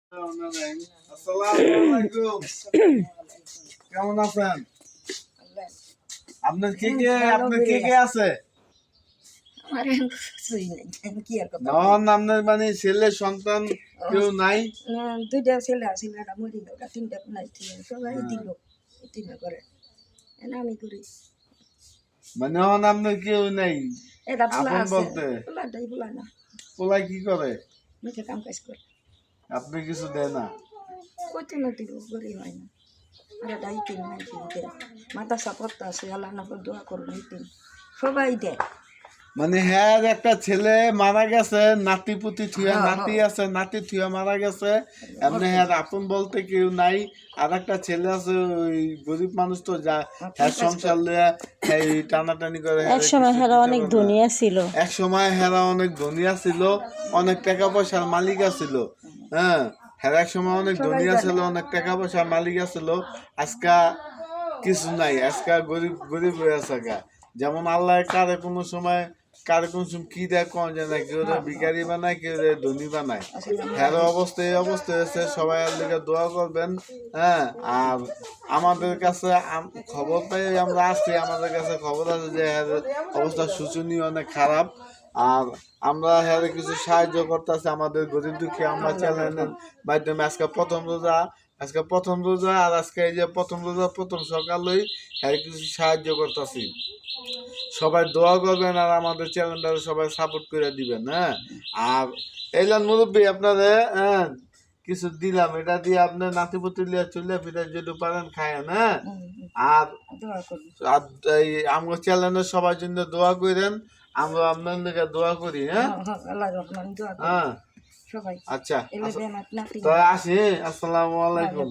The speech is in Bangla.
আসসালামু আলাইকুম। কেমন আছেন? আপনার কে কে আছে? আপনার মানে ছেলে সন্তান কেউ নাই? দুইটা ছেলে আছিল, একটা মরি গেল, তিনটা নাই, সবাই দিল করে আমি করি। মানে আপনার কেউ নাই? এটা পোলা আপন আছে, বলতে পোলাটাই পোলা না, পোলাই কি করে? মুখে কাম কাজ করে। আপনি কিছু দেয় না? কত না দিব, গরিব হয় না। আর এটা ইতিম নাই, মাথা সাপত্তা আছে, আল্লাহ না দোয়া করুন, ইতিম সবাই দেয়। মানে হ্যাঁ, একটা ছেলে মারা গেছে, নাতি পুতি থুয়া, নাতি আছে, নাতি থুয়া মারা গেছে, এমনি হ্যাঁ আপন বলতে কেউ নাই। আর একটা ছেলে আছে, ওই গরিব মানুষ তো যা হ্যাঁ সংসার লইয়া এই টানাটানি করে। এক সময় হেরা অনেক ধনী ছিল, এক সময় হেরা অনেক ধনী ছিল, অনেক টাকা পয়সার মালিক আছিল। হ্যাঁ, হেরা এক সময় অনেক ধনী আছিল, অনেক টাকা পয়সার মালিক আছিল। আজকা কিছু নাই, আজকা গরিব গরিব হয়ে আছে। যেমন আল্লাহ কারে কোনো সময় কি দেয় কোন যায় না, কেউ ভিখারি বানায়, কেউ ধনী বানায়। হ্যাঁ অবস্থা এই অবস্থা হয়েছে, সবাই আর লিগে দোয়া করবেন। হ্যাঁ, আর আমাদের কাছে খবর পাই আমরা আসছি, আমাদের কাছে খবর আছে যে হ্যাঁ অবস্থা শোচনীয়, অনেক খারাপ। আর আমরা হ্যাঁ কিছু সাহায্য করতেছি আমাদের গরিব দুঃখী। আমরা চ্যানেলের মাধ্যমে আজকে প্রথম রোজা, আর আজকে এই যে প্রথম রোজা প্রথম সকালেই হ্যাঁ কিছু সাহায্য করতেছি। সবাই দোয়া করবেন আর আমাদের চ্যানেলটা সবাই সাপোর্ট করে দিবেন। হ্যাঁ, আর এইলাম মুরব্বী আপনাদের হ্যাঁ কিছু দিলাম, এটা দিয়ে আপনার নাতিপুতি লিয়া চলে ফিরে যেটু পারেন খায়েন। হ্যাঁ, আর এই আমার চ্যানেলের সবার জন্য দোয়া করেন, আমরা আপনার দিকে দোয়া করি। হ্যাঁ, হ্যাঁ, আচ্ছা, তো আসি। আসসালামু আলাইকুম।